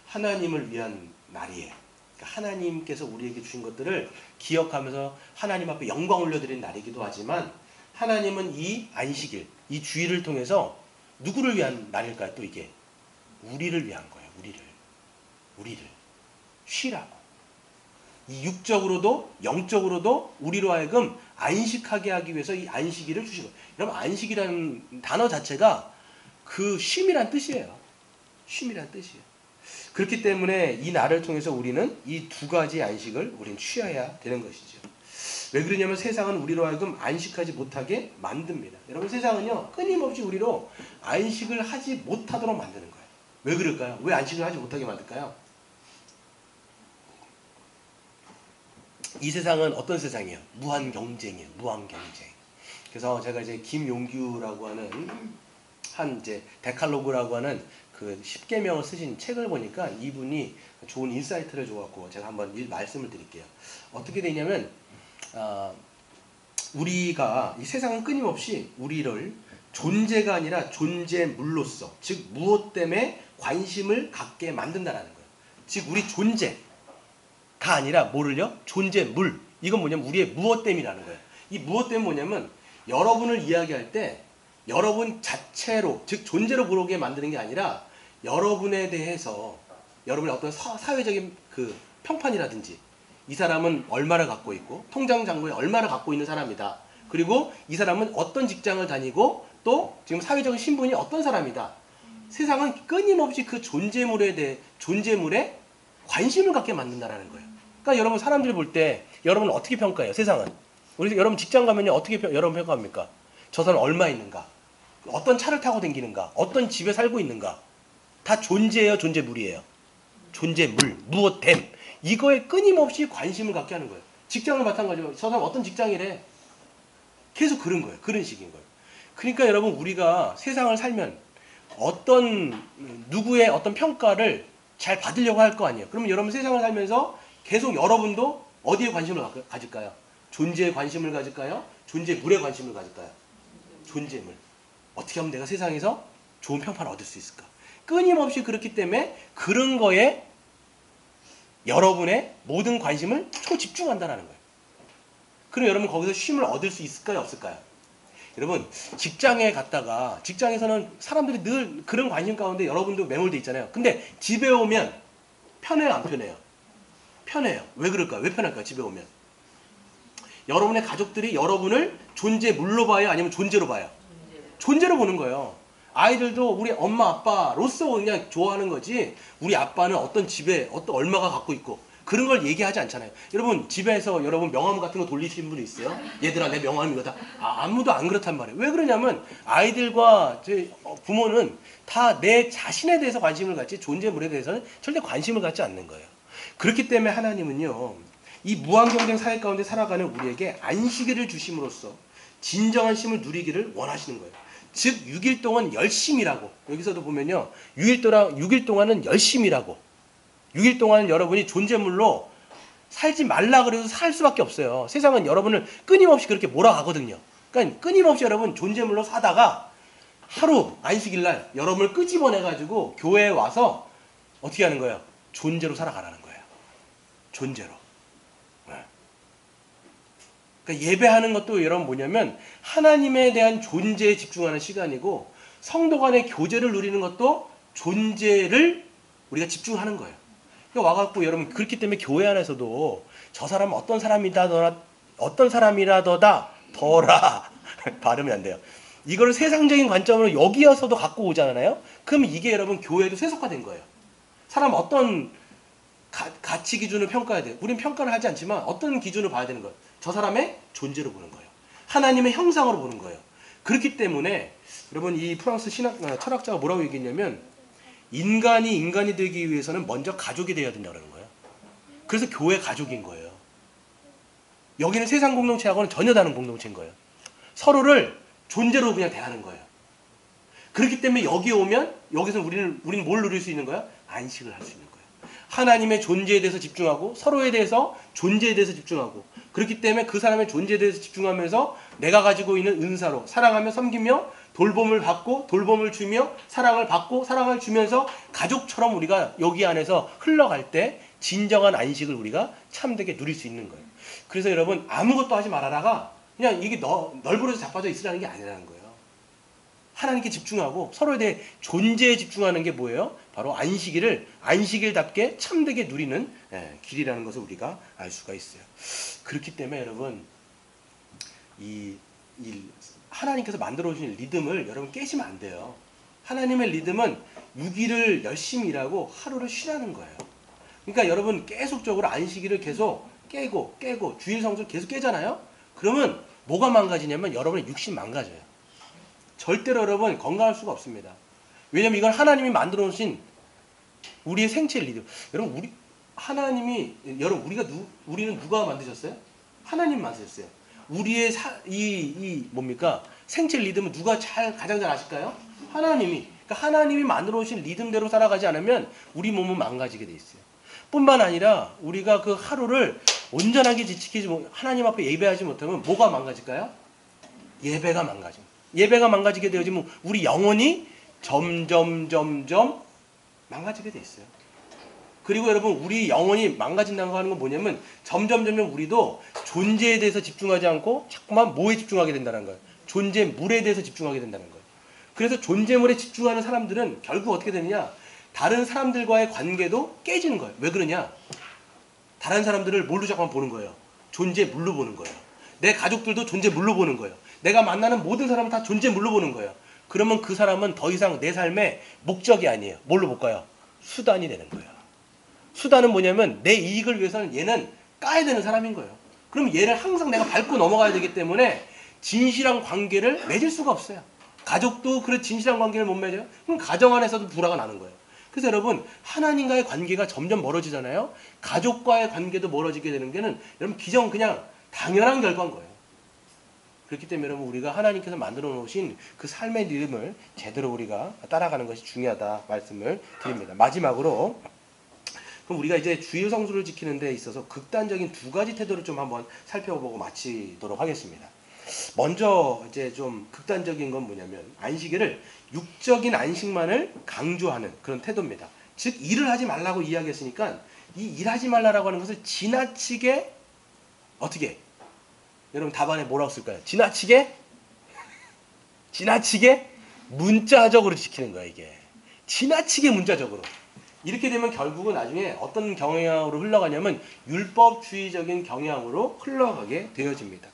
하나님을 위한 날이에요. 그러니까 하나님께서 우리에게 주신 것들을 기억하면서 하나님 앞에 영광 올려드리는 날이기도 하지만 하나님은 이 안식일, 이 주일을 통해서 누구를 위한 날일까요? 또 이게 우리를 위한 거예요. 우리를 쉬라고. 이 육적으로도 영적으로도 우리로 하여금 안식하게 하기 위해서 이 안식일을 주신 거예요. 여러분 안식이라는 단어 자체가 그 쉼이란 뜻이에요. 쉼이란 뜻이에요. 그렇기 때문에 이 날을 통해서 우리는 이 두 가지 안식을 우리는 취해야 되는 것이죠. 왜 그러냐면 세상은 우리로 하여금 안식하지 못하게 만듭니다. 여러분 세상은요 끊임없이 우리로 안식을 하지 못하도록 만드는 거예요. 왜 그럴까요? 왜 안식을 하지 못하게 만들까요? 이 세상은 어떤 세상이에요? 무한 경쟁이에요. 무한 경쟁. 그래서 제가 이제 김용규라고 하는 한 이제 데칼로그라고 하는 그 10계명을 쓰신 책을 보니까 이분이 좋은 인사이트를 줘갖고 제가 한번 말씀을 드릴게요. 어떻게 되냐면 우리가 이 세상은 끊임없이 우리를 존재가 아니라 존재물로서 즉 무엇 때문에 관심을 갖게 만든다라는 거예요. 즉 우리 존재가 아니라 뭐를요? 존재물. 이건 뭐냐면 우리의 무엇됨이라는 거예요. 이 무엇됨은 뭐냐면 여러분을 이야기할 때 여러분 자체로 즉 존재로 보게 만드는 게 아니라 여러분에 대해서 여러분의 어떤 사회적인 그 평판이라든지 이 사람은 얼마를 갖고 있고 통장 잔고에 얼마를 갖고 있는 사람이다. 그리고 이 사람은 어떤 직장을 다니고 또 지금 사회적인 신분이 어떤 사람이다. 세상은 끊임없이 그 존재물에 관심을 갖게 만든다라는 거예요. 그러니까 여러분 사람들이 볼 때 여러분은 어떻게 평가해요? 세상은. 우리 여러분 직장 가면요 어떻게 여러분 평가합니까? 저 사람 얼마 있는가? 어떤 차를 타고 다니는가? 어떤 집에 살고 있는가? 다 존재예요, 존재물이에요. 존재물, 무엇됨. 이거에 끊임없이 관심을 갖게 하는 거예요. 직장을 마찬가지로 저 사람 어떤 직장이래. 계속 그런 거예요. 그런 식인 거예요. 그러니까 여러분 우리가 세상을 살면 누구의 어떤 평가를 잘 받으려고 할 거 아니에요. 그러면 여러분 세상을 살면서 계속 여러분도 어디에 관심을 가질까요? 존재에 관심을 가질까요? 존재물에 관심을 가질까요? 존재물. 어떻게 하면 내가 세상에서 좋은 평판을 얻을 수 있을까? 끊임없이 그렇기 때문에 그런 거에 여러분의 모든 관심을 초집중한다는 거예요. 그럼 여러분 거기서 쉼을 얻을 수 있을까요? 없을까요? 여러분 직장에 갔다가 직장에서는 사람들이 늘 그런 관심 가운데 여러분도 매몰돼 있잖아요. 근데 집에 오면 편해요, 안 편해요? 편해요. 왜 그럴까요? 왜 편할까요? 집에 오면 여러분의 가족들이 여러분을 존재물로 봐요? 아니면 존재로 봐요? 존재로 보는 거예요. 아이들도 우리 엄마 아빠로서 그냥 좋아하는 거지 우리 아빠는 어떤 집에 어떤 얼마가 갖고 있고 그런 걸 얘기하지 않잖아요. 여러분 집에서 여러분 명함 같은 거 돌리시는 분이 있어요? 얘들아 내 명함 이거다. 아무도 안 그렇단 말이에요. 왜 그러냐면 아이들과 제 부모는 다 내 자신에 대해서 관심을 갖지 존재물에 대해서는 절대 관심을 갖지 않는 거예요. 그렇기 때문에 하나님은요 이 무한경쟁 사회 가운데 살아가는 우리에게 안식일을 주심으로써 진정한 쉼을 누리기를 원하시는 거예요. 즉 6일 동안 열심히 일하고 여기서도 보면요 6일 동안은 열심히 일하고 6일 동안은 여러분이 존재물로 살지 말라 그래서 살 수밖에 없어요. 세상은 여러분을 끊임없이 그렇게 몰아가거든요. 그러니까 끊임없이 여러분 존재물로 사다가 하루 안식일날 여러분을 끄집어내가지고 교회에 와서 어떻게 하는 거예요? 존재로 살아가라는 거예요. 존재로. 그러니까 예배하는 것도 여러분 뭐냐면 하나님에 대한 존재에 집중하는 시간이고 성도 간의 교제를 누리는 것도 존재를 우리가 집중하는 거예요. 그러니까 와갖고 여러분 그렇기 때문에 교회 안에서도 저 사람은 어떤 사람이라더다 더라 발음이 안 돼요. 이걸 세상적인 관점으로 여기어서도 갖고 오잖아요. 그럼 이게 여러분 교회도 세속화된 거예요. 사람 어떤 가치 기준을 평가해야 돼요. 우린 평가를 하지 않지만 어떤 기준을 봐야 되는 거예요. 저 사람의 존재로 보는 거예요. 하나님의 형상으로 보는 거예요. 그렇기 때문에 여러분 이 프랑스 철학자가 뭐라고 얘기했냐면 인간이 되기 위해서는 먼저 가족이 되어야 된다는 거예요. 그래서 교회 가족인 거예요. 여기는 세상 공동체하고는 전혀 다른 공동체인 거예요. 서로를 존재로 그냥 대하는 거예요. 그렇기 때문에 여기 오면 여기서 우리는 뭘 누릴 수 있는 거예요? 안식을 할 수 있는 거예요. 하나님의 존재에 대해서 집중하고 서로에 대해서 존재에 대해서 집중하고 그렇기 때문에 그 사람의 존재에 대해서 집중하면서 내가 가지고 있는 은사로 사랑하며 섬기며 돌봄을 받고 돌봄을 주며 사랑을 받고 사랑을 주면서 가족처럼 우리가 여기 안에서 흘러갈 때 진정한 안식을 우리가 참되게 누릴 수 있는 거예요. 그래서 여러분 아무것도 하지 말아라가 그냥 이게 널브러져 자빠져 있으라는 게 아니라는 거예요. 하나님께 집중하고 서로에 대해 존재에 집중하는 게 뭐예요? 바로 안식일답게 참되게 누리는 길이라는 것을 우리가 알 수가 있어요. 그렇기 때문에 여러분 이 하나님께서 만들어 주신 리듬을 여러분 깨시면 안 돼요. 하나님의 리듬은 6일을 열심히 일하고 하루를 쉬라는 거예요. 그러니까 여러분 계속적으로 안식일을 계속 깨고 주일 성수를 계속 깨잖아요. 그러면 뭐가 망가지냐면 여러분의 육신 망가져요. 절대로 여러분 건강할 수가 없습니다. 왜냐면 이건 하나님이 만들어 놓으신 우리의 생체 리듬. 여러분 우리는 누가 만드셨어요? 하나님 만드셨어요. 우리의 뭡니까? 생체 리듬은 누가 가장 잘 아실까요? 하나님이. 그러니까 하나님이 만들어 놓으신 리듬대로 살아가지 않으면 우리 몸은 망가지게 돼 있어요. 뿐만 아니라 우리가 그 하루를 온전하게 하나님 앞에 예배하지 못하면 뭐가 망가질까요? 예배가 망가집니다. 예배가 망가지게 되어지면 우리 영혼이 점점 망가지게 돼 있어요. 그리고 여러분 우리 영혼이 망가진다고 하는 건 뭐냐면 점점 우리도 존재에 대해서 집중하지 않고 자꾸만 뭐에 집중하게 된다는 거예요. 존재물에 대해서 집중하게 된다는 거예요. 그래서 존재물에 집중하는 사람들은 결국 어떻게 되느냐? 다른 사람들과의 관계도 깨지는 거예요. 왜 그러냐? 다른 사람들을 뭘로 자꾸만 보는 거예요? 존재물로 보는 거예요. 내 가족들도 존재물로 보는 거예요. 내가 만나는 모든 사람은 다 존재물로 보는 거예요. 그러면 그 사람은 더 이상 내 삶의 목적이 아니에요. 뭘로 볼까요? 수단이 되는 거예요. 수단은 뭐냐면 내 이익을 위해서는 얘는 까야 되는 사람인 거예요. 그럼 얘를 항상 내가 밟고 넘어가야 되기 때문에 진실한 관계를 맺을 수가 없어요. 가족도 그런 진실한 관계를 못 맺어요. 그럼 가정 안에서도 불화가 나는 거예요. 그래서 여러분 하나님과의 관계가 점점 멀어지잖아요. 가족과의 관계도 멀어지게 되는 게는 여러분 그냥 당연한 결과인 거예요. 그렇기 때문에 여러분 우리가 하나님께서 만들어 놓으신 그 삶의 리듬을 제대로 우리가 따라가는 것이 중요하다 말씀을 드립니다. 마지막으로 그럼 우리가 이제 주일 성수를 지키는 데 있어서 극단적인 두 가지 태도를 좀 한번 살펴보고 마치도록 하겠습니다. 먼저 이제 좀 극단적인 건 뭐냐면 안식일을 육적인 안식만을 강조하는 그런 태도입니다. 즉 일을 하지 말라고 이야기했으니까 이 일하지 말라고 하는 것을 지나치게 어떻게 여러분 답안에 뭐라고 쓸까요? 지나치게? 지나치게? 문자적으로 지키는 거야 이게. 지나치게 문자적으로. 이렇게 되면 결국은 나중에 어떤 경향으로 흘러가냐면 율법주의적인 경향으로 흘러가게 되어집니다.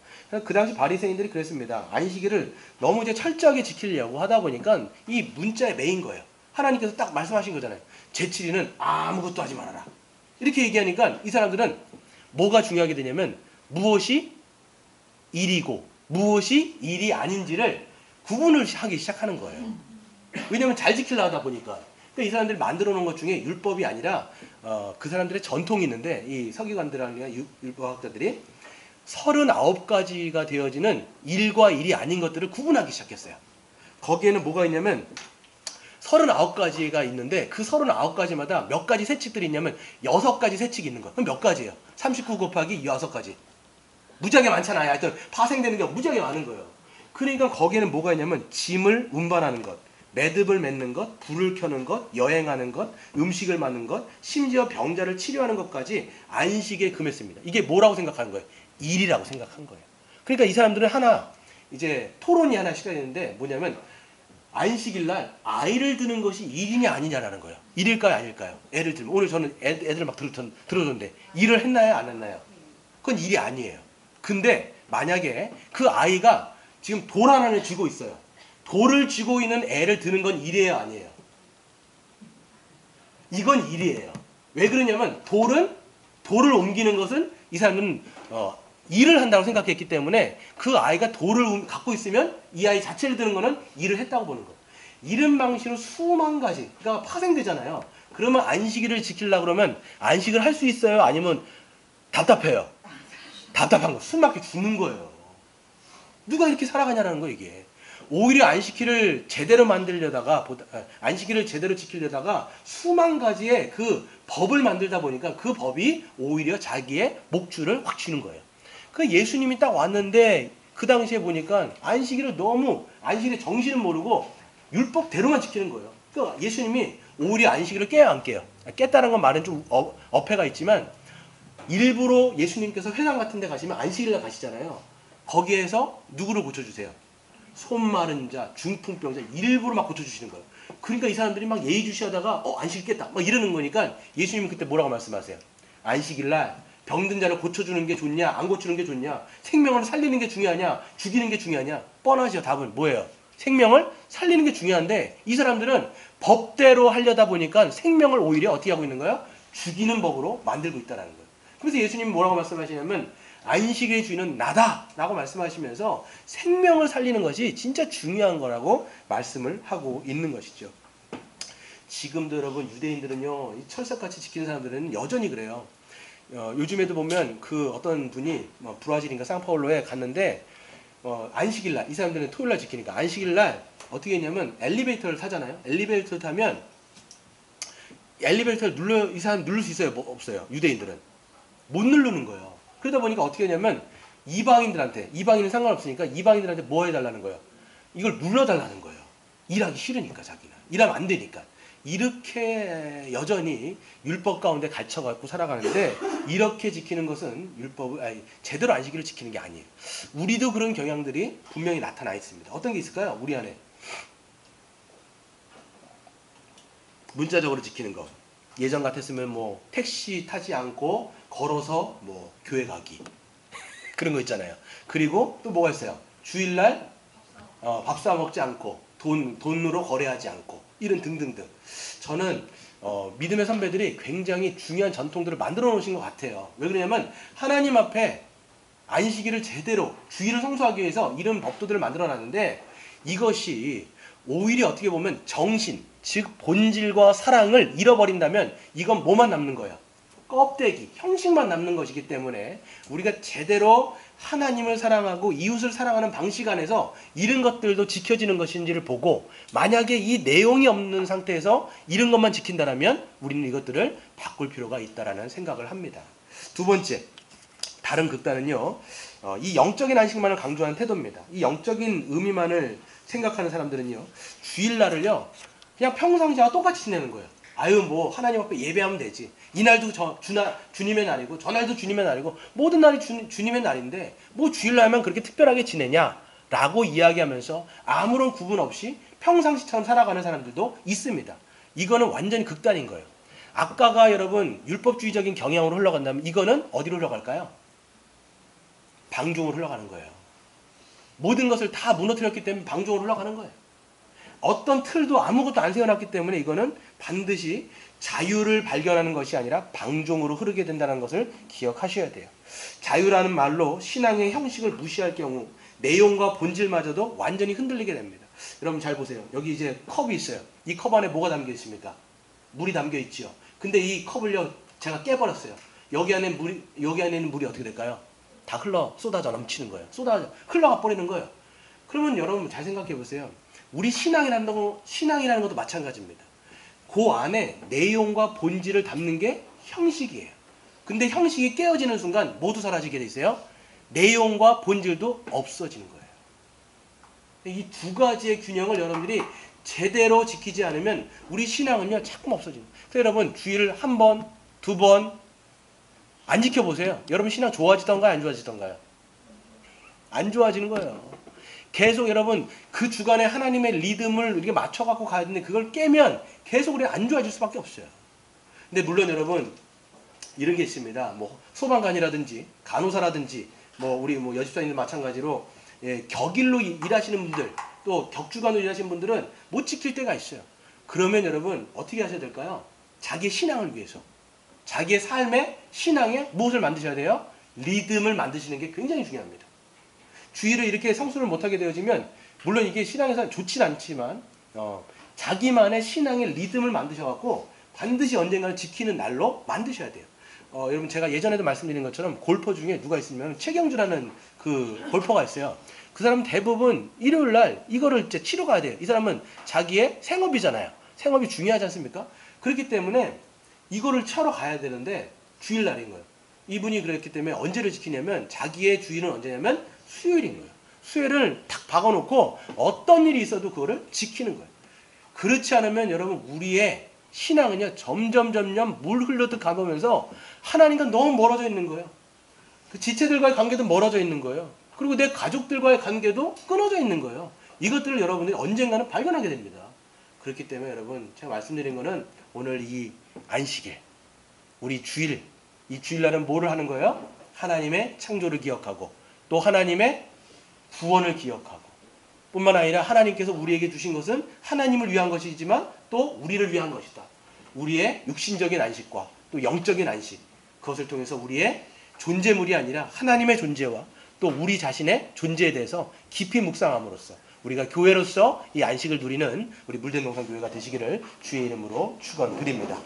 그 당시 바리새인들이 그랬습니다. 안식일을 너무 이제 철저하게 지키려고 하다 보니까 이 문자에 매인 거예요. 하나님께서 딱 말씀하신 거잖아요. 제7일은 아무것도 하지 말아라. 이렇게 얘기하니까 이 사람들은 뭐가 중요하게 되냐면 무엇이 일이고 무엇이 일이 아닌지를 구분을 하기 시작하는 거예요. 왜냐하면 잘 지키려 하다 보니까. 그러니까 이 사람들이 만들어 놓은 것 중에 율법이 아니라 그 사람들의 전통이 있는데 이 서기관들이나 율법학자들이 39가지가 되어지는 일과 일이 아닌 것들을 구분하기 시작했어요. 거기에는 뭐가 있냐면 39가지가 있는데 그 39가지마다 몇 가지 세칙들이 있냐면 6가지 세칙이 있는 거예요. 그럼 몇 가지예요? 39 곱하기 6가지. 무지하게 많잖아요. 하여튼 파생되는 게 무지하게 많은 거예요. 그러니까 거기에는 뭐가 있냐면 짐을 운반하는 것, 매듭을 맺는 것, 불을 켜는 것, 여행하는 것, 음식을 맡는 것, 심지어 병자를 치료하는 것까지 안식에 금했습니다. 이게 뭐라고 생각하는 거예요? 일이라고 생각한 거예요. 그러니까 이 사람들은 하나 이제 토론이 하나 시작했는데 뭐냐면 안식일 날 아이를 드는 것이 일이냐 아니냐라는 거예요. 일일까요 아닐까요? 애를 들면 오늘 저는 애들 막 들어줬는데 일을 했나요 안 했나요? 그건 일이 아니에요. 근데 만약에 그 아이가 지금 돌 하나를 쥐고 있어요. 돌을 쥐고 있는 애를 드는 건 일이에요 아니에요? 이건 일이에요. 왜 그러냐면 돌을 옮기는 것은 이 사람은 일을 한다고 생각했기 때문에 그 아이가 돌을 갖고 있으면 이 아이 자체를 드는 거는 일을 했다고 보는 거예요. 이런 방식으로 수만 가지가 파생되잖아요. 그러면 안식일을 지키려고 그러면 안식을 할 수 있어요? 아니면 답답해요? 답답한 거. 숨막혀 죽는 거예요. 누가 이렇게 살아가냐라는 거예요 이게. 오히려 안식일을 제대로 만들려다가 안식일을 제대로 지키려다가 수만 가지의 그 법을 만들다 보니까 그 법이 오히려 자기의 목줄을 확 쥐는 거예요. 그 예수님이 딱 왔는데 그 당시에 보니까 안식일을 너무 안식일의 정신을 모르고 율법대로만 지키는 거예요. 그러니까 예수님이 오히려 안식일을 깨요 안 깨요? 깼다는 건 말은 좀 어폐가 있지만 일부러 예수님께서 회당 같은 데 가시면 안식일날 가시잖아요. 거기에서 누구를 고쳐주세요? 손 마른 자, 중풍병자 일부러 막 고쳐주시는 거예요. 그러니까 이 사람들이 막 예의주시하다가 안식일 깼다 막 이러는 거니까 예수님은 그때 뭐라고 말씀하세요? 안식일날 병든 자를 고쳐주는 게 좋냐 안 고치는 게 좋냐 생명을 살리는 게 중요하냐 죽이는 게 중요하냐 뻔하죠. 답은 뭐예요? 생명을 살리는 게 중요한데 이 사람들은 법대로 하려다 보니까 생명을 오히려 어떻게 하고 있는 거예요? 죽이는 법으로 만들고 있다는 거예요. 그래서 예수님이 뭐라고 말씀하시냐면 안식의 주인은 나다 라고 말씀하시면서 생명을 살리는 것이 진짜 중요한 거라고 말씀을 하고 있는 것이죠. 지금도 여러분 유대인들은요 철석같이 지키는 사람들은 여전히 그래요. 요즘에도 보면 그 어떤 분이 브라질인가 상파울로에 갔는데 안식일날 이 사람들은 토요일날 지키니까 안식일날 어떻게 했냐면 엘리베이터를 타잖아요. 엘리베이터를 타면 엘리베이터를 이 사람 누를 수 있어요? 없어요? 유대인들은 못 누르는 거예요. 그러다 보니까 어떻게 하냐면 이방인은 상관없으니까 이방인들한테 뭐 해달라는 거예요? 이걸 눌러달라는 거예요. 일하기 싫으니까 자기는. 일하면 안 되니까. 이렇게 여전히 율법 가운데 갇혀갖고 살아가는데 이렇게 지키는 것은 제대로 안식일을 지키는 게 아니에요. 우리도 그런 경향들이 분명히 나타나 있습니다. 어떤 게 있을까요? 우리 안에. 문자적으로 지키는 거. 예전 같았으면 뭐 택시 타지 않고 걸어서 뭐 교회 가기 그런 거 있잖아요. 그리고 또 뭐가 있어요? 주일날 밥 사 먹지 않고 돈으로 거래하지 않고 이런 등등등. 저는 믿음의 선배들이 굉장히 중요한 전통들을 만들어 놓으신 것 같아요. 왜 그러냐면 하나님 앞에 안식일을 제대로 주일을 성수하기 위해서 이런 법도들을 만들어 놨는데 이것이 오히려 어떻게 보면 정신 즉 본질과 사랑을 잃어버린다면 이건 뭐만 남는 거예요? 껍데기, 형식만 남는 것이기 때문에 우리가 제대로 하나님을 사랑하고 이웃을 사랑하는 방식 안에서 이런 것들도 지켜지는 것인지를 보고 만약에 이 내용이 없는 상태에서 이런 것만 지킨다면 우리는 이것들을 바꿀 필요가 있다라는 생각을 합니다. 두 번째, 다른 극단은요. 이 영적인 안식만을 강조하는 태도입니다. 이 영적인 의미만을 생각하는 사람들은요. 주일날을요. 그냥 평상시와 똑같이 지내는 거예요. 아유 뭐 하나님 앞에 예배하면 되지. 이날도 주님의 날이고 저날도 주님의 날이고 모든 날이 주님의 날인데 뭐 주일날만 그렇게 특별하게 지내냐라고 이야기하면서 아무런 구분 없이 평상시처럼 살아가는 사람들도 있습니다. 이거는 완전히 극단인 거예요. 아까가 여러분 율법주의적인 경향으로 흘러간다면 이거는 어디로 흘러갈까요? 방종으로 흘러가는 거예요. 모든 것을 다 무너뜨렸기 때문에 방종으로 흘러가는 거예요. 어떤 틀도 아무것도 안 세워놨기 때문에 이거는 반드시 자유를 발견하는 것이 아니라 방종으로 흐르게 된다는 것을 기억하셔야 돼요. 자유라는 말로 신앙의 형식을 무시할 경우 내용과 본질마저도 완전히 흔들리게 됩니다. 여러분 잘 보세요. 여기 이제 컵이 있어요. 이 컵 안에 뭐가 담겨 있습니까? 물이 담겨 있죠. 근데 이 컵을요 제가 깨버렸어요. 여기 안에 있는 물이 어떻게 될까요? 다 쏟아져 넘치는 거예요. 흘러가 버리는 거예요. 그러면 여러분 잘 생각해 보세요. 우리 신앙이라는 것도 마찬가지입니다. 그 안에 내용과 본질을 담는 게 형식이에요. 근데 형식이 깨어지는 순간 모두 사라지게 돼 있어요. 내용과 본질도 없어지는 거예요. 이 두 가지의 균형을 여러분들이 제대로 지키지 않으면 우리 신앙은요 자꾸 없어지는 거예요. 그래서 여러분 주일을 한 번, 두 번 안 지켜보세요. 여러분 신앙 좋아지던가요? 안 좋아지던가요? 안 좋아지는 거예요. 계속 여러분 그 주간에 하나님의 리듬을 이렇게 맞춰갖고 가야 되는데 그걸 깨면 계속 우리 안 좋아질 수밖에 없어요. 근데 물론 여러분 이런 게 있습니다. 뭐 소방관이라든지 간호사라든지 뭐 우리 뭐 여집사님들 마찬가지로 격일로 일하시는 분들 또 격주간으로 일하시는 분들은 못 지킬 때가 있어요. 그러면 여러분 어떻게 하셔야 될까요? 자기의 신앙을 위해서 자기의 삶의 신앙에 무엇을 만드셔야 돼요? 리듬을 만드시는 게 굉장히 중요합니다. 주일을 이렇게 성수를 못하게 되어지면 물론 이게 신앙에서 좋진 않지만 자기만의 신앙의 리듬을 만드셔갖고 반드시 언젠가는 지키는 날로 만드셔야 돼요. 여러분 제가 예전에도 말씀드린 것처럼 골퍼 중에 누가 있으면 최경주라는 그 골퍼가 있어요. 그 사람은 대부분 일요일날 이거를 이제 치러 가야 돼요. 이 사람은 자기의 생업이잖아요. 생업이 중요하지 않습니까? 그렇기 때문에 이거를 쳐러 가야 되는데 주일날인 거예요. 이분이 그랬기 때문에 언제를 지키냐면 자기의 주일은 언제냐면 수요일인 거예요. 수요일을 탁 박아놓고 어떤 일이 있어도 그거를 지키는 거예요. 그렇지 않으면 여러분 우리의 신앙은요 점점 물 흘러듯 가보면서 하나님과 너무 멀어져 있는 거예요. 그 지체들과의 관계도 멀어져 있는 거예요. 그리고 내 가족들과의 관계도 끊어져 있는 거예요. 이것들을 여러분들이 언젠가는 발견하게 됩니다. 그렇기 때문에 여러분 제가 말씀드린 거는 오늘 이 안식일 우리 주일 이 주일날은 뭐를 하는 거예요? 하나님의 창조를 기억하고 또 하나님의 구원을 기억하고 뿐만 아니라 하나님께서 우리에게 주신 것은 하나님을 위한 것이지만 또 우리를 위한 것이다. 우리의 육신적인 안식과 또 영적인 안식 그것을 통해서 우리의 존재물이 아니라 하나님의 존재와 또 우리 자신의 존재에 대해서 깊이 묵상함으로써 우리가 교회로서 이 안식을 누리는 우리 물된 동산 교회가 되시기를 주의 이름으로 축원드립니다.